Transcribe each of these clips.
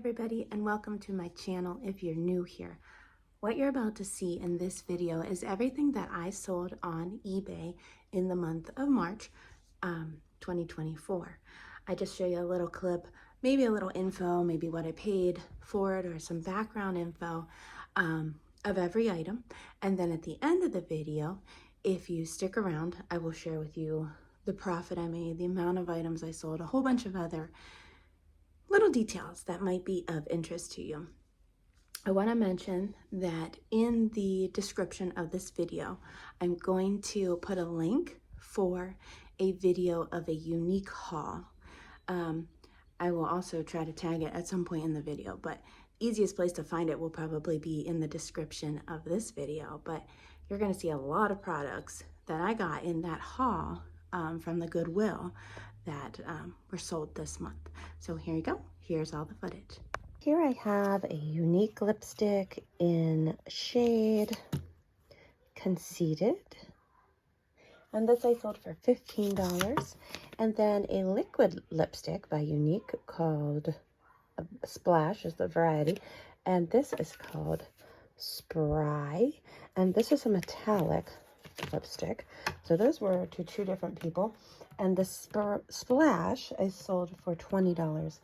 everybody, and welcome to my channel if you're new here. What you're about to see in this video is everything that I sold on eBay in the month of March 2024. I just show you a little clip, maybe a little info, maybe what I paid for it or some background info of every item. And then at the end of the video, if you stick around, I will share with you the profit I made, the amount of items I sold, a whole bunch of other little details that might be of interest to you. I want to mention that in the description of this video, I'm going to put a link for a video of a Younique haul. I will also try to tag it at some point in the video, but easiest place to find it will probably be in the description of this video. But you're going to see a lot of products that I got in that haul from the Goodwill that were sold this month. So here you go. Here's all the footage. Here I have a Younique lipstick in shade Conceited. And this I sold for $15. And then a liquid lipstick by Younique called Splash is the variety. And this is called Spry. And this is a metallic lipstick. So those were to two different people. And the Splash I sold for $20.99.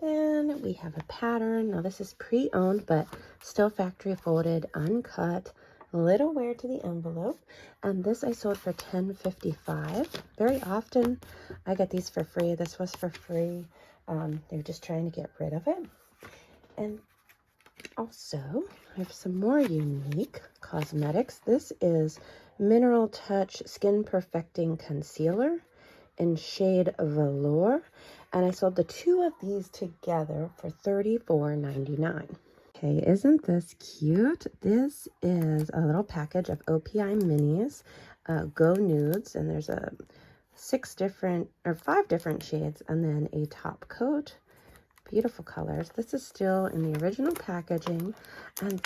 Then we have a pattern. Now this is pre-owned, but still factory folded, uncut, little wear to the envelope. And this I sold for $10.55. Very often I get these for free. This was for free. They're just trying to get rid of it. And also I have some more Younique Cosmetics. This is Mineral Touch Skin Perfecting Concealer in shade Velour, and I sold the two of these together for $34.99. Okay, isn't this cute? This is a little package of OPI minis, Go Nudes, and there's five different shades, and then a top coat. Beautiful colors. This is still in the original packaging, and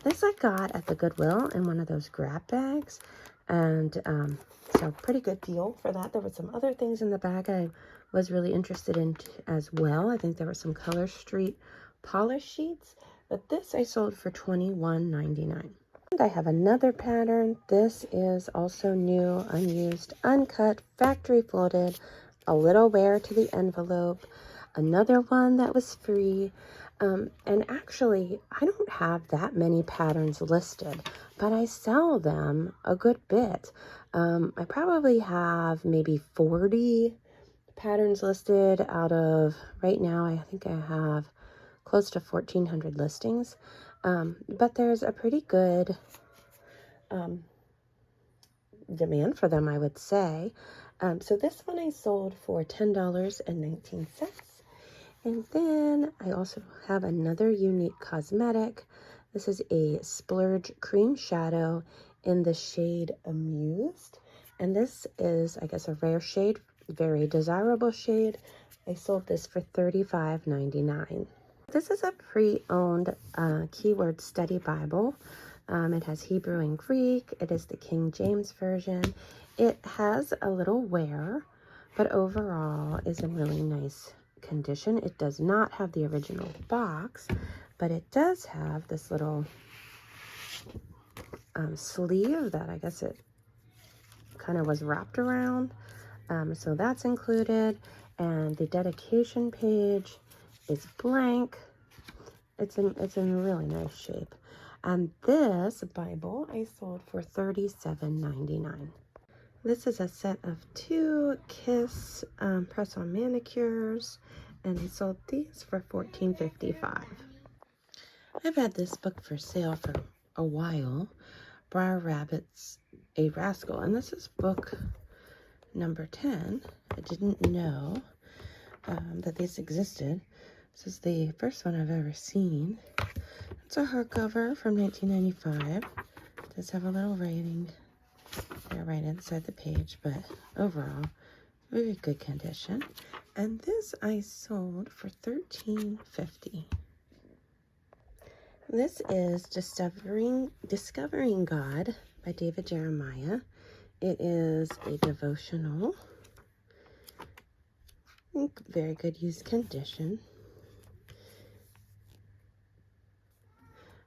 this I got at the Goodwill in one of those grab bags, and so pretty good deal for that. There were some other things in the bag I was really interested in as well. I think there were some Color Street polish sheets, but this I sold for $21.99. And I have another pattern. This is also new, unused, uncut, factory folded, a little wear to the envelope, another one that was free. And actually, I don't have that many patterns listed, but I sell them a good bit. I probably have maybe 40 patterns listed out of, right now, I think I have close to 1,400 listings. But there's a pretty good demand for them, I would say. So this one I sold for $10.19. And then I also have another Younique cosmetic. This is a Splurge Cream Shadow in the shade Amused. And this is, I guess, a rare shade, very desirable shade. I sold this for $35.99. This is a pre-owned keyword study Bible. It has Hebrew and Greek. It is the King James Version. It has a little wear, but overall is in really nice condition. It does not have the original box, but it does have this little sleeve that I guess it kind of was wrapped around. So that's included, and the dedication page is blank. It's in really nice shape. And this Bible I sold for $37.99. This is a set of 2 Kiss press-on manicures, and I sold these for $14.55. I've had this book for sale for a while, Brer Rabbit's A Rascal, and this is book number 10. I didn't know that these existed. This is the first one I've ever seen. It's a hardcover from 1995. It does have a little rating there right inside the page, but overall, very good condition. And this I sold for $13.50. This is Discovering God by David Jeremiah. It is a devotional, in very good use condition.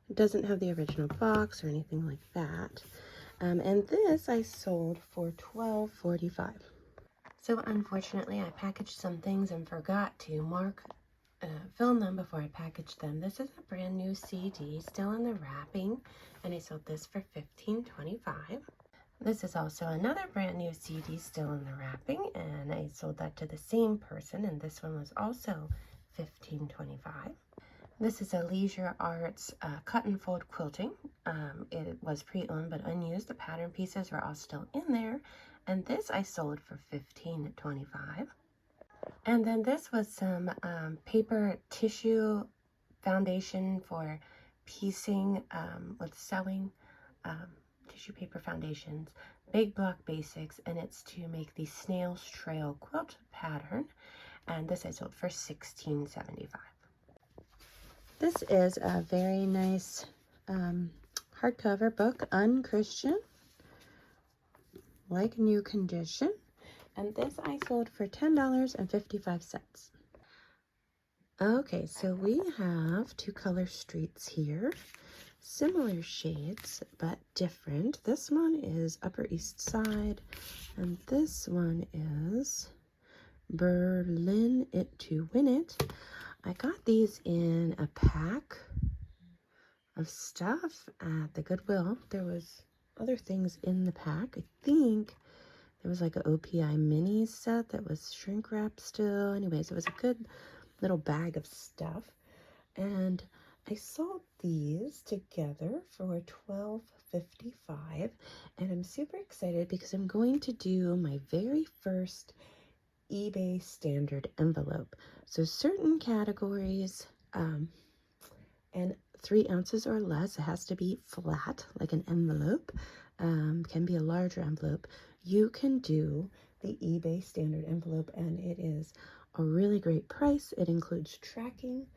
It doesn't have the original box or anything like that. And this I sold for $12.45. So unfortunately, I packaged some things and forgot to film them before I packaged them. This is a brand new CD, still in the wrapping, and I sold this for $15.25. This is also another brand new CD, still in the wrapping, and I sold that to the same person, and this one was also $15.25. This is a Leisure Arts cut and fold quilting. It was pre-owned but unused. The pattern pieces were all still in there, and this I sold for $15.25. And then this was some paper tissue foundation for piecing with sewing, tissue paper foundations, big block basics, and it's to make the Snail's Trail quilt pattern, and this I sold for $16.75. This is a very nice hardcover book, Unchristian, like new condition, and this I sold for $10.55. Okay, so we have two color streets here, similar shades but different. This one is Upper East Side, and this one is Berlin It to Win It. I got these in a pack of stuff at the Goodwill. There was other things in the pack. I think there was like an OPI mini set that was shrink wrap still. Anyways, it was a good little bag of stuff. And I sold these together for $12.55. And I'm super excited because I'm going to do my very first eBay standard envelope. So certain categories, and 3 ounces or less, it has to be flat, like an envelope, can be a larger envelope. You can do the eBay standard envelope, and it is a really great price. It includes tracking.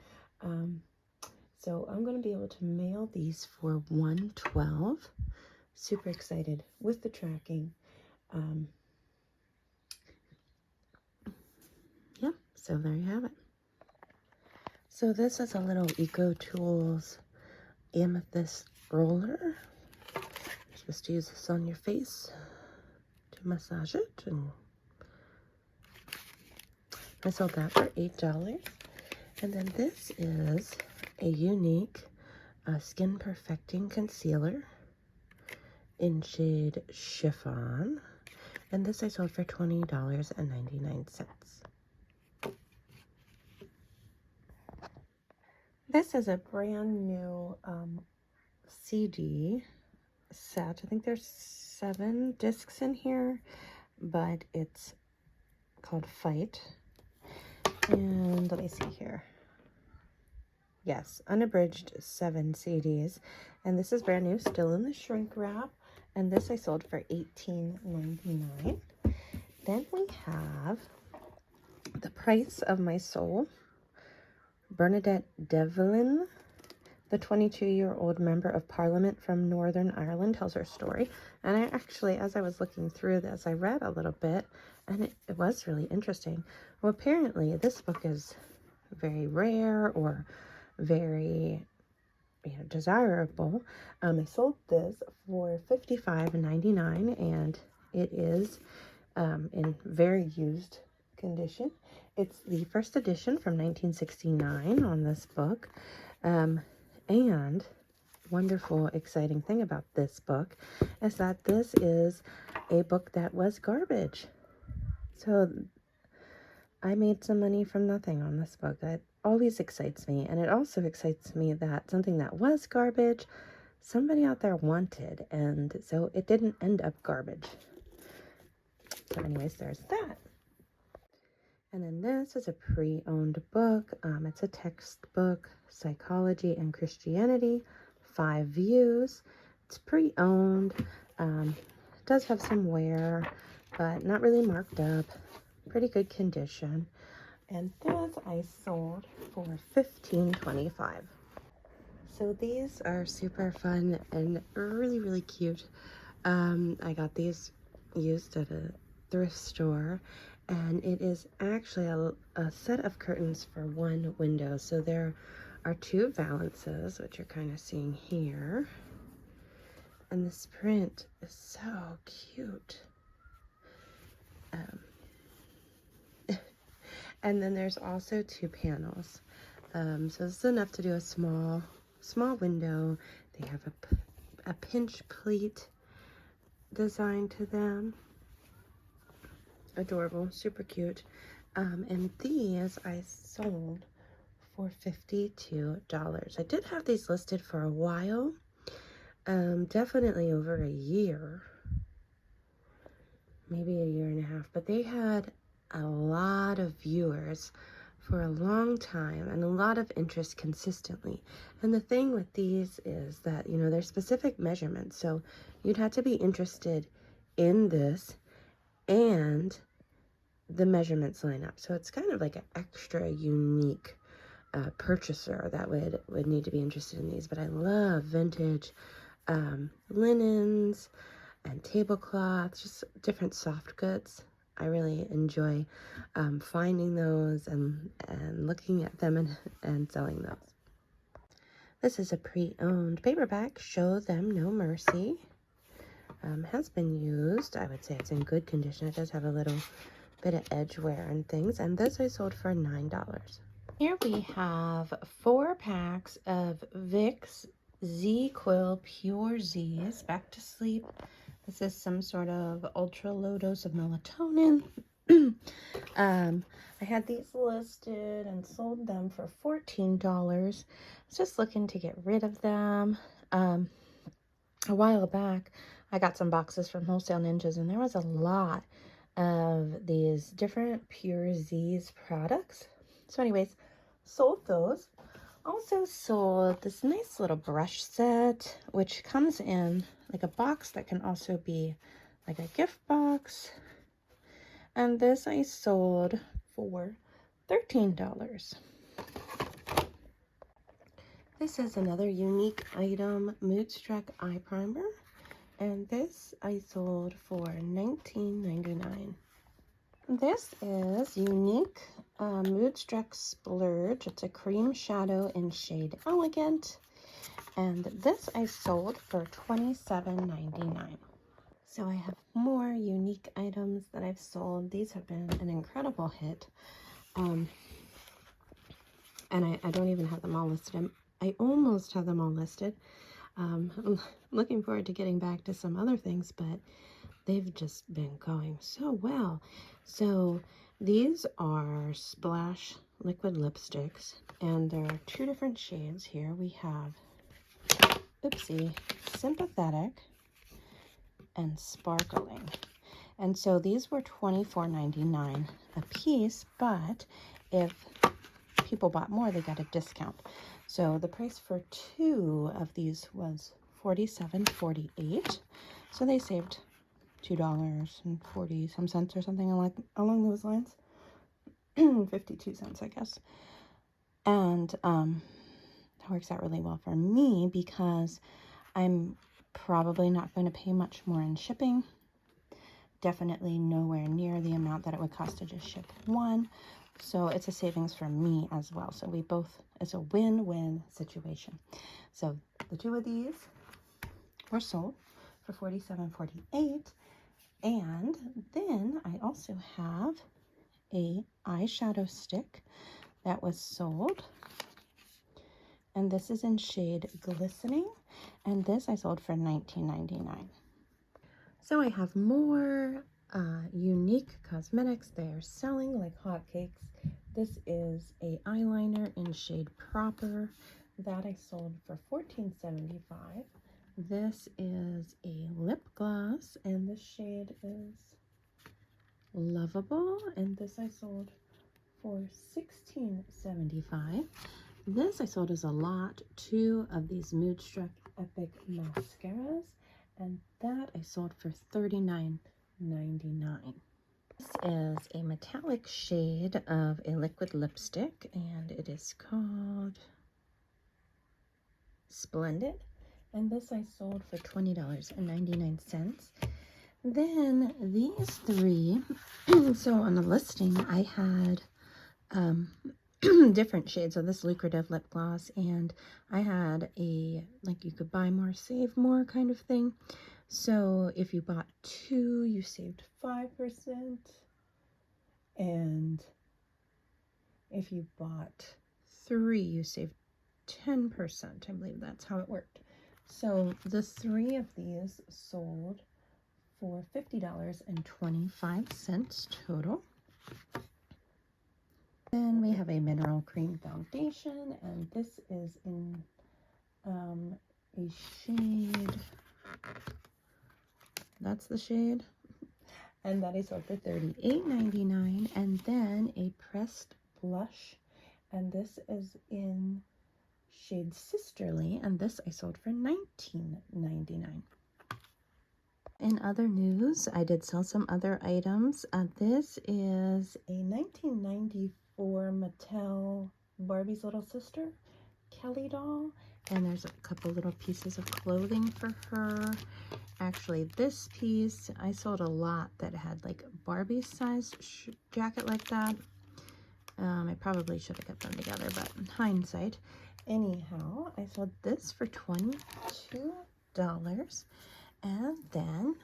So I'm going to be able to mail these for $112. Super excited with the tracking. Yeah, so there you have it. So this is a little Eco Tools amethyst roller. You're supposed to use this on your face to massage it. And I sold that for $8. And then this is a Younique Skin Perfecting Concealer in shade Chiffon. And this I sold for $20.99. This is a brand new CD set. I think there's 7 discs in here, but it's called Fight. And let me see here. Yes, unabridged 7 CDs. And this is brand new, still in the shrink wrap. And this I sold for $18.99. Then we have The Price of My Soul. Bernadette Devlin, the 22-year-old member of Parliament from Northern Ireland, tells her story. And I actually, as I was looking through this, I read a little bit, and it was really interesting. Well, apparently this book is very rare or very, desirable. I sold this for $55.99, and it is in very used condition. It's the first edition from 1969 on this book. And wonderful, exciting thing about this book is that this is a book that was garbage. So I made some money from nothing on this book. That always excites me. And it also excites me that something that was garbage, somebody out there wanted. And so it didn't end up garbage. So anyways, there's that. And then this is a pre-owned book. It's a textbook, Psychology and Christianity, 5 Views. It's pre-owned. It does have some wear, but not really marked up. Pretty good condition. And this I sold for $15.25. So these are super fun and really, really cute. I got these used at a thrift store, And it is actually a set of curtains for one window. So there are two valances, which you're kind of seeing here. And this print is so cute. And then there's also two panels. So this is enough to do a small window. They have a pinch pleat design to them. Adorable, super cute. And these I sold for $52. I did have these listed for a while, definitely over a year, maybe a year and a half, but they had a lot of viewers for a long time and a lot of interest consistently. And the thing with these is that, you know, they're specific measurements, so you'd have to be interested in this and the measurements line up. So it's kind of like an extra unique purchaser that would need to be interested in these. But I love vintage linens and tablecloths, just different soft goods. I really enjoy finding those and looking at them and selling those. This is a pre-owned paperback, Show Them No Mercy. Has been used. I would say it's in good condition. It does have a little bit of edge wear and things. And this I sold for $9. Here we have 4 packs of Vicks Z-Quill Pure Z's Back to Sleep. This is some sort of ultra low dose of melatonin. I had these listed and sold them for $14. I was just looking to get rid of them. A while back, I got some boxes from Wholesale Ninjas, and there was a lot of these different Pure Z's products. So anyways, sold those. Also sold this nice little brush set, which comes in like a box that can also be like a gift box. And this I sold for $13. This is another Younique item, Moodstruck Eye Primer. And this I sold for $19.99. This is Younique Moodstruck Splurge. It's a cream shadow in shade Elegant. And this I sold for $27.99. So I have more Younique items that I've sold. These have been an incredible hit. And I don't even have them all listed. I almost have them all listed. I'm looking forward to getting back to some other things, but they've just been going so well. So these are Splash liquid lipsticks, and there are 2 different shades here. We have, oopsie, Sympathetic and Sparkling. And so these were $24.99 a piece, but if people bought more, they got a discount. So the price for 2 of these was $47.48. So they saved $2.40 some cents or something along those lines. 52 cents, I guess. And that works out really well for me because I'm probably not going to pay much more in shipping. Definitely nowhere near the amount that it would cost to just ship one. So it's a savings for me as well. So we both, it's a win-win situation. So the 2 of these were sold for $47.48. And then I also have a eyeshadow stick that was sold. And this is in shade Glistening. And this I sold for $19.99. So I have more Younique Cosmetics. They are selling like hotcakes. This is a eyeliner in shade Proper that I sold for $14.75. This is a lip gloss, and this shade is Lovable, and this I sold for $16.75. This I sold as a lot, 2 of these Moodstruck Epic mascaras, and that I sold for $39.99. This is a metallic shade of a liquid lipstick, and it is called Splendid. And this I sold for $20.99. Then these three, so on the listing, I had different shades of this lucrative lip gloss, and I had a, like, you could buy more, save more kind of thing. So if you bought 2, you saved 5%, and if you bought 3, you saved 10%. I believe that's how it worked. So the 3 of these sold for $50.25 total. Then we have a mineral cream foundation, and this is in a shade, that's the shade, and that I sold for $38.99. And then a pressed blush, and this is in shade Sisterly, and this I sold for $19.99. In other news, I did sell some other items. This is a 1994 Mattel Barbie's Little Sister Kelly doll, and there's a couple little pieces of clothing for her. Actually, this piece, I sold a lot that had like Barbie sized jacket like that. I probably should have kept them together, but in hindsight. Anyhow, I sold this for $22. And then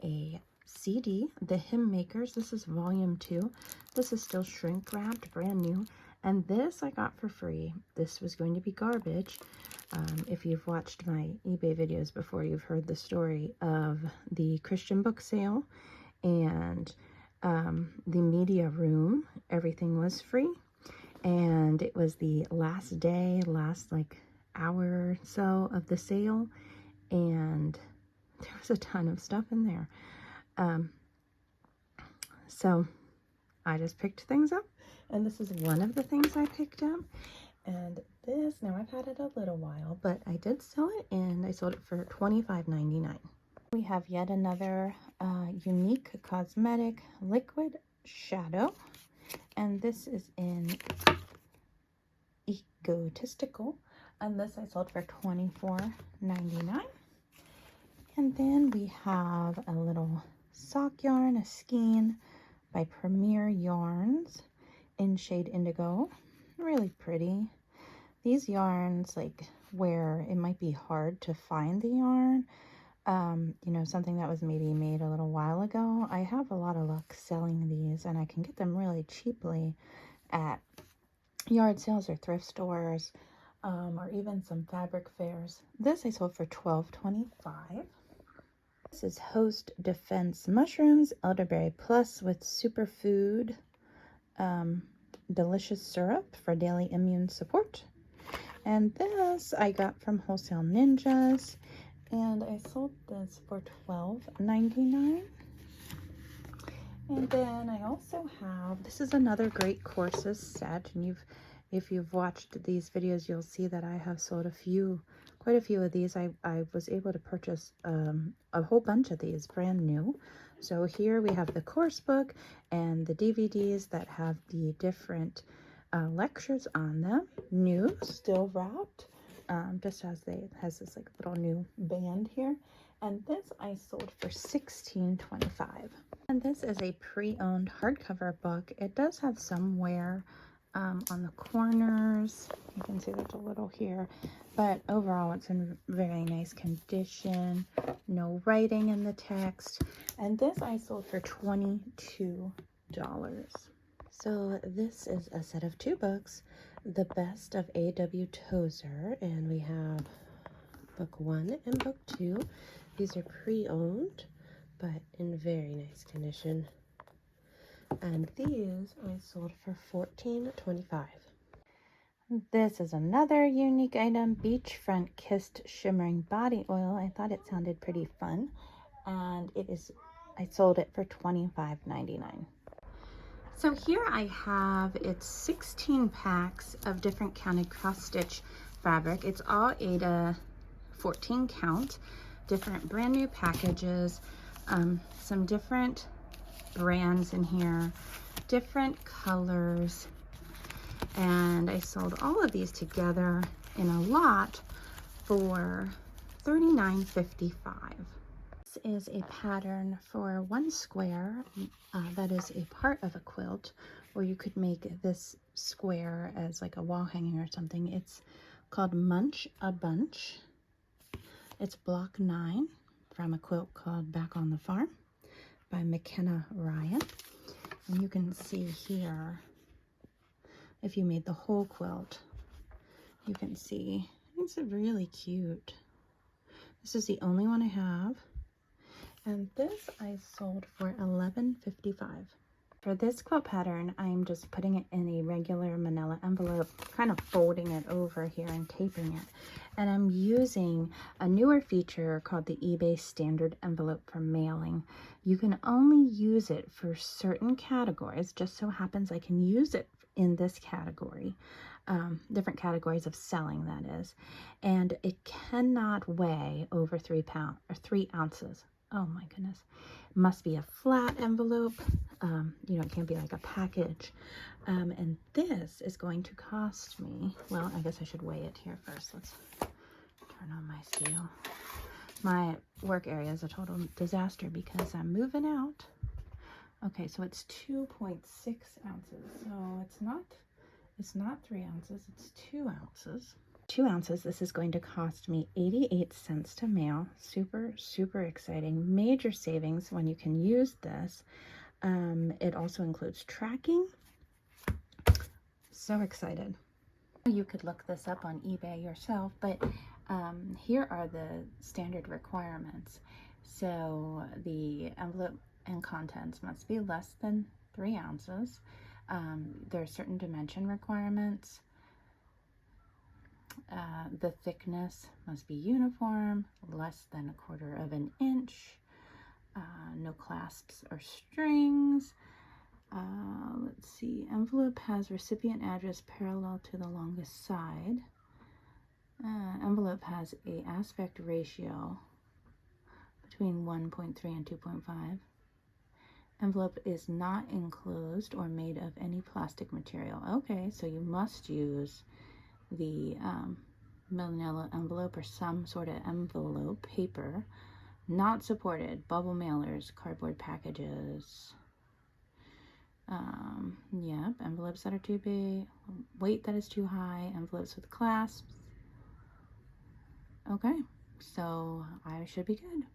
a CD, The Hymn Makers. This is volume 2. This is still shrink wrapped, brand new. And this I got for free. This was going to be garbage. If you've watched my eBay videos before, you've heard the story of the Christian book sale and the media room. Everything was free. And it was the last day, last like hour or so of the sale. And there was a ton of stuff in there. So I just picked things up, and this is one of the things I picked up. And this, now I've had it a little while, but I did sell it, and I sold it for $25.99. We have yet another Younique Cosmetic Liquid Shadow, and this is in Egotistical, and this I sold for $24.99. And then we have a little sock yarn, a skein by Premier Yarns in shade Indigo. Really pretty. These yarns, like where it might be hard to find the yarn, you know, something that was maybe made a little while ago, I have a lot of luck selling these, and I can get them really cheaply at yard sales or thrift stores, or even some fabric fairs. This I sold for $12.25. This is Host Defense Mushrooms, Elderberry Plus with Superfood Delicious Syrup for daily immune support. And this I got from Wholesale Ninjas, and I sold this for $12.99. And then I also have, this is another great courses set, and if you've watched these videos, you'll see that I have sold quite a few of these. I was able to purchase a whole bunch of these brand new. So here we have the course book and the DVDs that have the different lectures on them. New, still wrapped, just as has this like little new band here. And this I sold for $16.25. And this is a pre-owned hardcover book. It does have some wear on the corners. You can see there's a little here, but overall it's in very nice condition. No writing in the text. And this I sold for $22. So this is a set of 2 books, The Best of A.W. Tozer, and we have book 1 and book 2. These are pre-owned, but in very nice condition. And these I sold for $14.25. This is another Younique item, Beachfront Kissed Shimmering Body Oil. I thought it sounded pretty fun, and I sold it for $25.99. So here I have, it's 16 packs of different counted cross-stitch fabric. It's all Aida 14 count, different brand new packages, some different brands in here, different colors, and I sold all of these together in a lot for $39.55. This is a pattern for one square that is a part of a quilt, or you could make this square as like a wall hanging or something. It's called Munch a Bunch. It's block 9 from a quilt called Back on the Farm by McKenna Ryan. And you can see here, if you made the whole quilt, you can see it's really cute. This is the only one I have. And this I sold for $11.55. For this quilt pattern, I'm just putting it in a regular manila envelope, kind of folding it over here and taping it. And I'm using a newer feature called the eBay standard envelope for mailing. You can only use it for certain categories. Just so happens I can use it in this category, different categories of selling, that is. And it cannot weigh over 3 ounces. Oh my goodness. It must be a flat envelope. You know, it can't be like a package. And this is going to cost me, well, I guess I should weigh it here first. Let's turn on my scale. My work area is a total disaster because I'm moving out. Okay, so it's 2.6 ounces. So it's not 3 ounces, it's 2 ounces. 2 ounces, this is going to cost me 88 cents to mail. Super, super exciting. Major savings when you can use this. It also includes tracking. So excited. You could look this up on eBay yourself, but here are the standard requirements. So the envelope and contents must be less than 3 ounces. There are certain dimension requirements. The thickness must be uniform, less than 1/4 of an inch. No clasps or strings. Let's see. Envelope has recipient address parallel to the longest side. Envelope has a aspect ratio between 1.3 and 2.5. Envelope is not enclosed or made of any plastic material. Okay, so you must use the manila envelope or some sort of envelope paper. Not supported. Bubble mailers, cardboard packages. Yep, envelopes that are too big, weight that is too high, envelopes with clasps. Okay, so I should be good.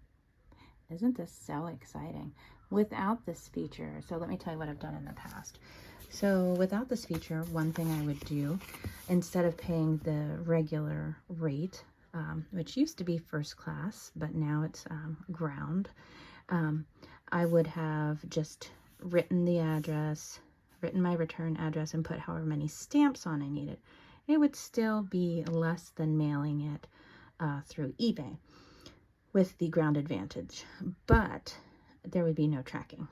Isn't this so exciting? Without this feature, so let me tell you what I've done in the past. So without this feature, one thing I would do, instead of paying the regular rate, which used to be first class, but now it's ground, I would have just written the address, written my return address, and put however many stamps on I needed. It would still be less than mailing it through eBay with the ground advantage, but there would be no tracking.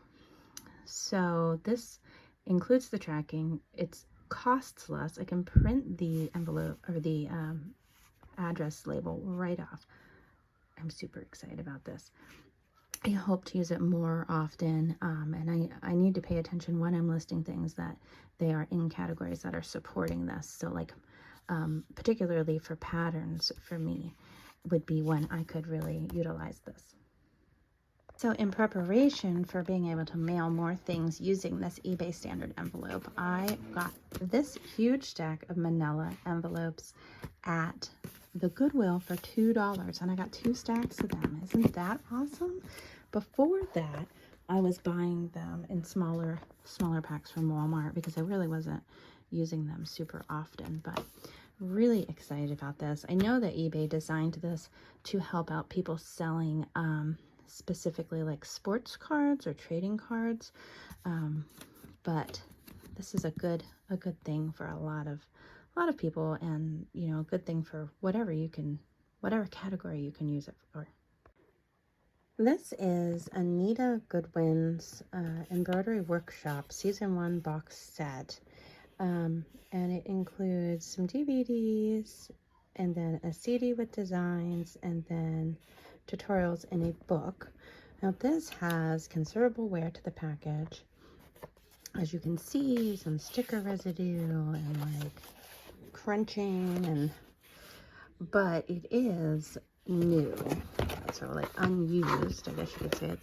So this includes the tracking. It costs less. I can print the envelope or the address label right off. I'm super excited about this. I hope to use it more often, and I need to pay attention when I'm listing things that they are in categories that are supporting this. So like particularly for patterns, for me, would be when I could really utilize this. So in preparation for being able to mail more things using this eBay standard envelope, I got this huge stack of manila envelopes at the Goodwill for $2, and I got 2 stacks of them. Isn't that awesome? Before that, I was buying them in smaller packs from Walmart because I really wasn't using them super often, but really excited about this. I know that eBay designed this to help out people selling specifically like sports cards or trading cards, but this is a good thing for a lot of people, and you know, a good thing for whatever category you can use it for. This is Anita Goodwin's Embroidery Workshop Season 1 box set, and it includes some DVDs and then a CD with designs and then tutorials in a book. Now this has considerable wear to the package. As you can see, some sticker residue and like crunching, but it is new. so like unused. I guess you could say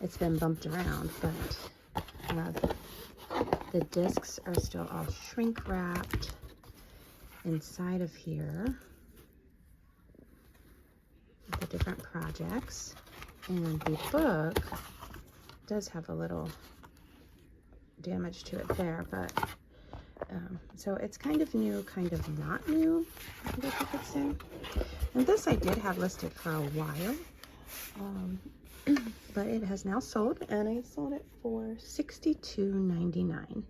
it's been bumped around, but the discs are still all shrink wrapped inside of here. The different projects, and the book does have a little damage to it there, but so it's kind of new, kind of not new, I guess you could say. And this I did have listed for a while, but it has now sold, and I sold it for $62.99.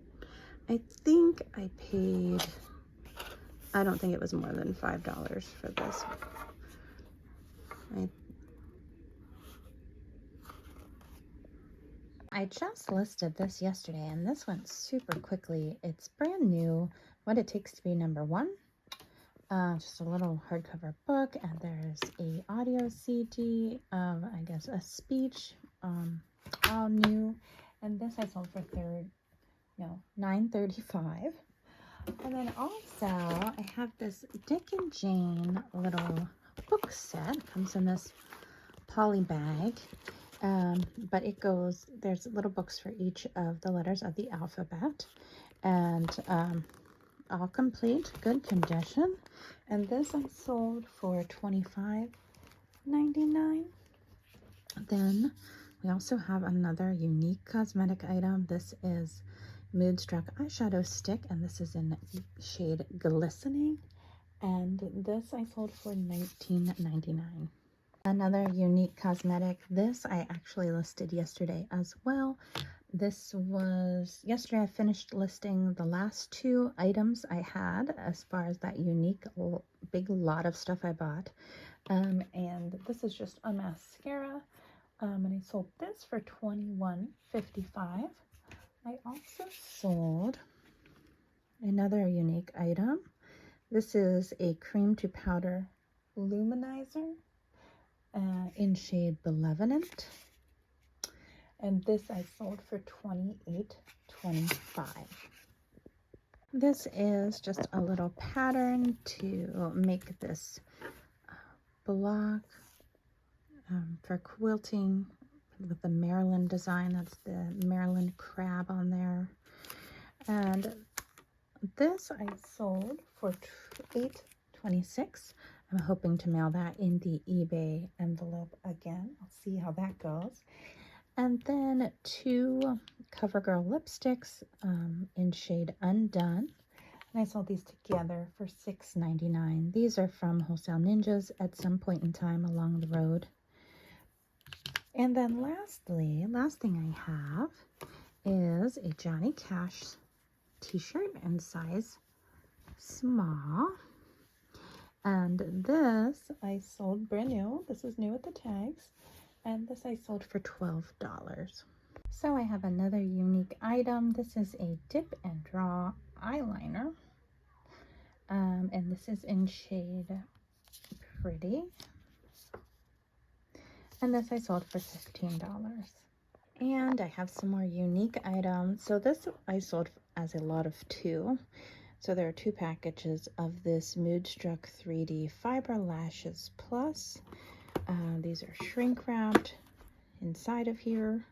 I think I paid, I don't think it was more than $5 for this. I just listed this yesterday, and this went super quickly. It's brand new, What It Takes to Be Number One. Just a little hardcover book, and there's a audio CD of, I guess, a speech, all new. And this I sold for $9.35. And then also I have this Dick and Jane little book set. It comes in this poly bag. But it goes, there's little books for each of the letters of the alphabet, and all complete, good condition. And this I sold for $25.99. Then we also have another Younique cosmetic item. This is Moodstruck eyeshadow stick, and this is in shade Glistening, and this I sold for $19.99. Another Younique cosmetic. This I actually listed yesterday as well. This was yesterday. I finished listing the last two items I had as far as that Younique big lot of stuff I bought. And this is just a mascara. And I sold this for $21.55. I also sold another Younique item. This is a cream to powder luminizer. In shade Benevolent, and this I sold for $28.25. This is just a little pattern to make this block for quilting with the Maryland design. That's the Maryland crab on there, and this I sold for $8.26. I'm hoping to mail that in the eBay envelope again. I'll see how that goes. And then two CoverGirl lipsticks in shade Undone. And I sold these together for $6.99. These are from Wholesale Ninjas at some point in time along the road. And then lastly, last thing I have is a Johnny Cash t-shirt in size small. And this I sold brand new. This is new with the tags. And this I sold for $12. So I have another Younique item. This is a Dip and Draw eyeliner. And this is in shade Pretty. And this I sold for $15. And I have some more Younique items. So this I sold as a lot of two. So there are two packages of this Moodstruck 3D Fiber Lashes Plus. These are shrink wrapped inside of here.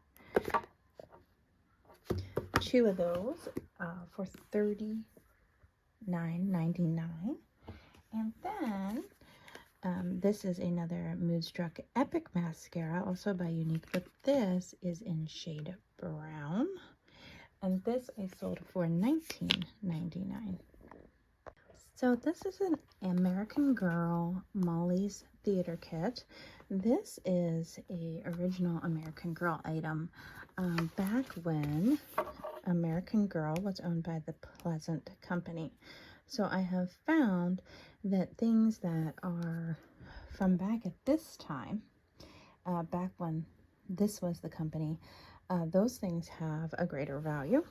Two of those for $39.99. And then this is another Moodstruck Epic Mascara, also by Younique, but this is in shade Brown. And this I sold for $19.99. So this is an American Girl Molly's Theater Kit. This is a original American Girl item back when American Girl was owned by the Pleasant Company. So I have found that things that are from back at this time, back when this was the company, those things have a greater value.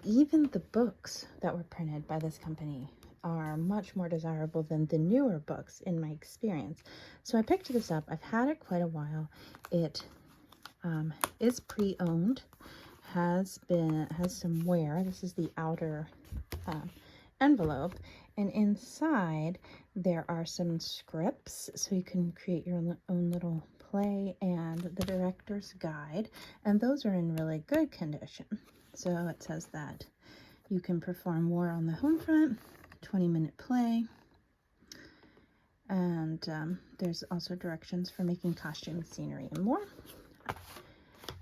Even the books that were printed by this company are much more desirable than the newer books in my experience. So I picked this up. I've had it quite a while. It is pre-owned, has some wear. This is the outer envelope, and inside There are some scripts, so you can create your own little play, and the director's guide, and those are in really good condition. So it says that you can perform war on the home front, 20-minute play, and there's also directions for making costumes, scenery, and more.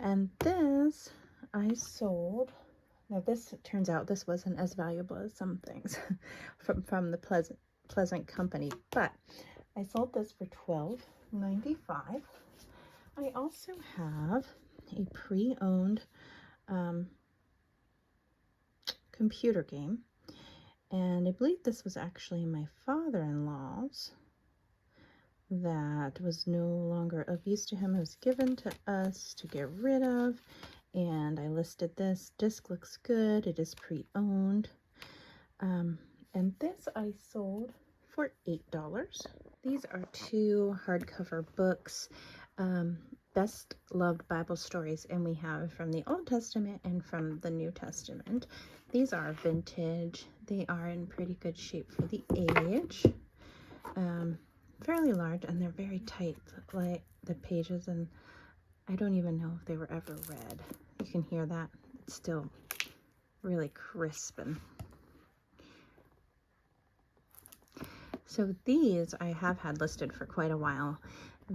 And this I sold. Now this, it turns out this wasn't as valuable as some things from the Pleasant Company, but I sold this for $12.95. I also have a pre-owned computer game, and I believe this was actually my father-in-law's that was no longer of use to him. It was given to us to get rid of, and I listed this. Disc looks good. It is pre-owned. And this I sold for $8. These are 2 hardcover books, Best Loved Bible Stories, and we have from the Old Testament and from the New Testament. These are vintage. They are in pretty good shape for the age. Fairly large, and they're very tight, like the pages, and I don't even know if they were ever read. You can hear that. It's still really crisp. And so these I have had listed for quite a while.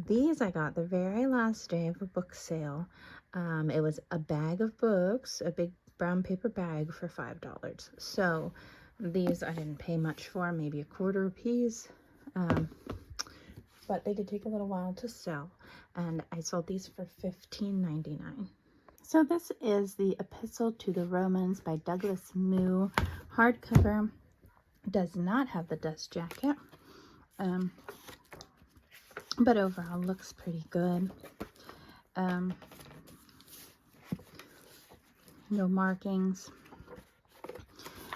These I got the very last day of a book sale. It was a bag of books, a big brown paper bag for $5. So these I didn't pay much for, maybe a quarter a piece. But they did take a little while to sell, and I sold these for $15.99. So this is the Epistle to the Romans by Douglas Moo, hardcover. Does not have the dust jacket, but overall looks pretty good. No markings.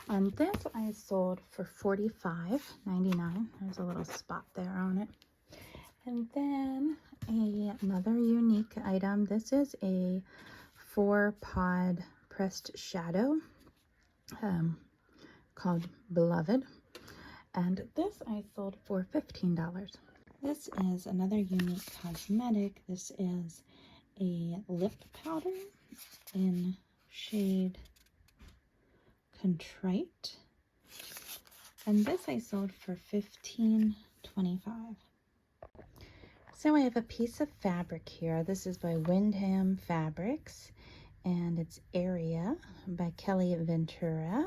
And this I sold for $45.99. There's a little spot there on it. And then another Younique item. This is a 4-pod pressed shadow called Beloved. And this I sold for $15. This is another Younique Cosmetic. This is a lip powder in shade Contrite. And this I sold for $15.25. So I have a piece of fabric here. This is by Windham Fabrics, and it's Area by Kelly Ventura.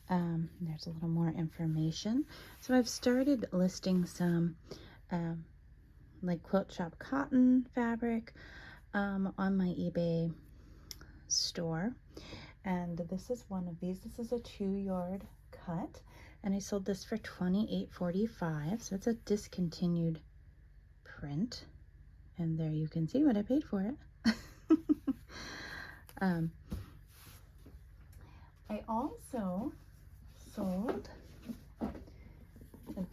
There's a little more information. So I've started listing some like quilt shop cotton fabric on my eBay store. And this is one of these. This is a 2-yard cut, and I sold this for $28.45. So it's a discontinued print, and there you can see what I paid for it. I also sold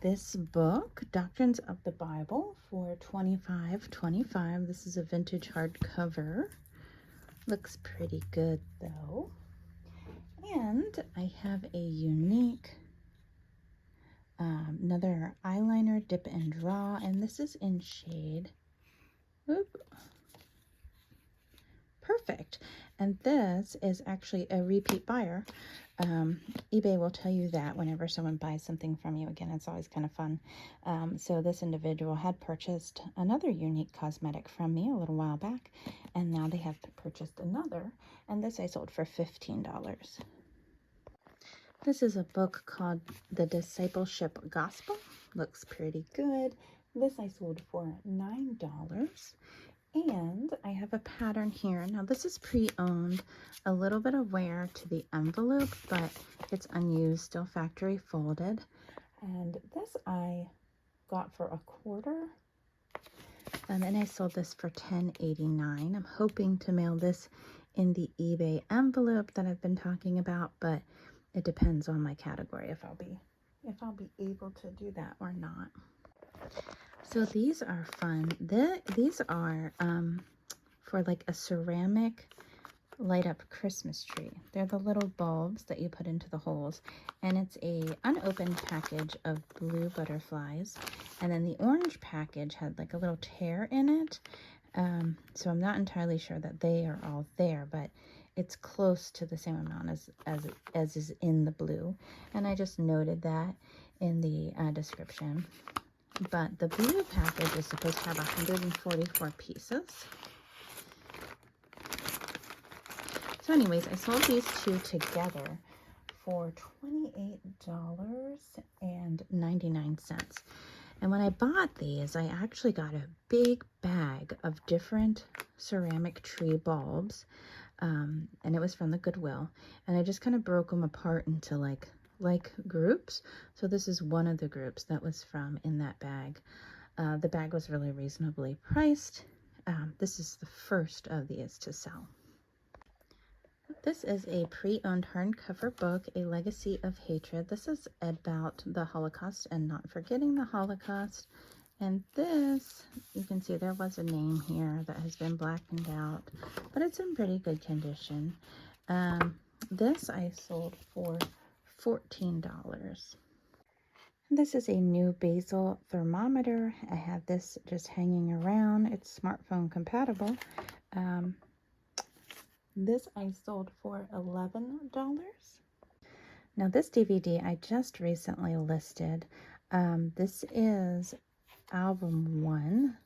this book, Doctrines of the Bible, for $25.25. This is a vintage hardcover. Looks pretty good though. And I have a Younique another eyeliner dip and draw, and this is in shade Perfect. And this is actually a repeat buyer. eBay will tell you that whenever someone buys something from you. Again, it's always kind of fun. So this individual had purchased another Younique cosmetic from me a little while back, and now they have purchased another, and this I sold for $15. This is a book called The Discipleship Gospel. Looks pretty good. This I sold for $9. And I have a pattern here. Now this is pre-owned, a little bit of wear to the envelope, but it's unused, still factory folded. And this I got for $25. And I sold this for $10.89. I'm hoping to mail this in the eBay envelope that I've been talking about, but it depends on my category if I'll be able to do that or not. So these are fun. These are for like a ceramic light up Christmas tree. They're the little bulbs that you put into the holes, and it's a unopened package of blue butterflies, and then the orange package had like a little tear in it. So I'm not entirely sure that they are all there, but it's close to the same amount as is in the blue, and I just noted that in the description. But the blue package is supposed to have 144 pieces. So anyways, I sold these two together for $28.99. And when I bought these, I actually got a big bag of different ceramic tree bulbs. And it was from the Goodwill. And I just kind of broke them apart into like groups. So this is one of the groups that was from in that bag. The bag was really reasonably priced. This is the first of these to sell. This is a pre-owned hardcover book, A Legacy of Hatred. This is about the Holocaust and not forgetting the Holocaust. And this, you can see there was a name here that has been blackened out, but it's in pretty good condition. This I sold for $14. This is a new basil thermometer. I have this just hanging around. It's smartphone compatible. This I sold for $11. Now this DVD I just recently listed. This is album 1.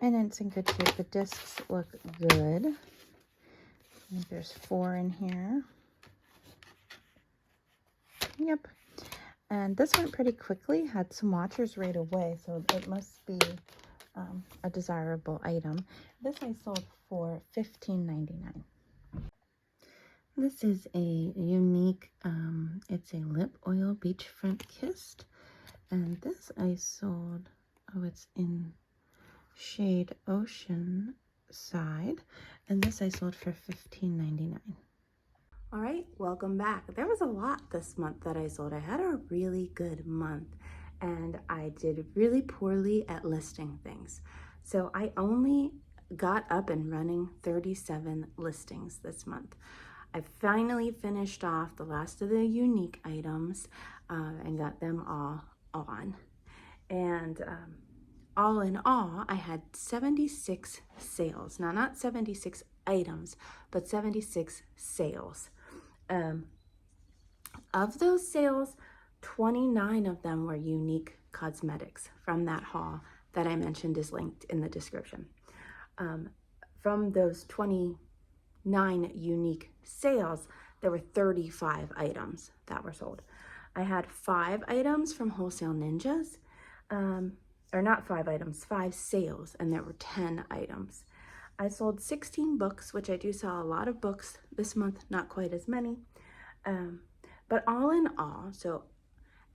And it's in good shape. The discs look good. I think there's 4 in here. Yep. And this went pretty quickly. Had some watchers right away, so it must be a desirable item. This I sold for $15.99. This is a Younique, it's a lip oil beachfront kiss, and this I sold, oh, it's in shade Ocean Side, and this I sold for $15.99. All right, welcome back. There was a lot this month that I sold. I had a really good month, and I did really poorly at listing things. So I only got up and running 37 listings this month. I finally finished off the last of the Younique items and got them all on. And all in all, I had 76 sales. Now, not 76 items, but 76 sales. Of those sales, 29 of them were Younique Cosmetics from that haul that I mentioned is linked in the description. From those 29 Younique sales, there were 35 items that were sold. I had 5 items from Wholesale Ninjas, or not 5 items, 5 sales, and there were 10 items. I sold 16 books, which I do sell a lot of books this month, not quite as many. But all in all, so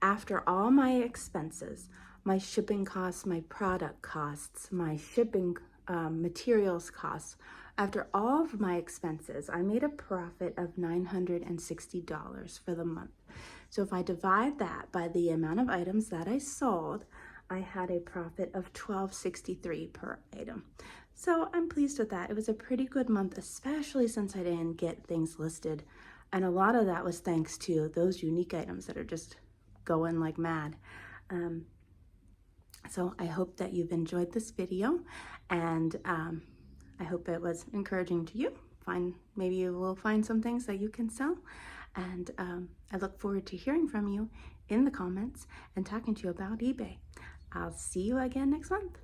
after all my expenses, my shipping costs, my product costs, my shipping materials costs, after all of my expenses, I made a profit of $960 for the month. So if I divide that by the amount of items that I sold, I had a profit of $12.63 per item. So I'm pleased with that. It was a pretty good month, especially since I didn't get things listed. And a lot of that was thanks to those Younique items that are just going like mad. So I hope that you've enjoyed this video, and I hope it was encouraging to you. Maybe you will find some things that you can sell. And I look forward to hearing from you in the comments and talking to you about eBay. I'll see you again next month.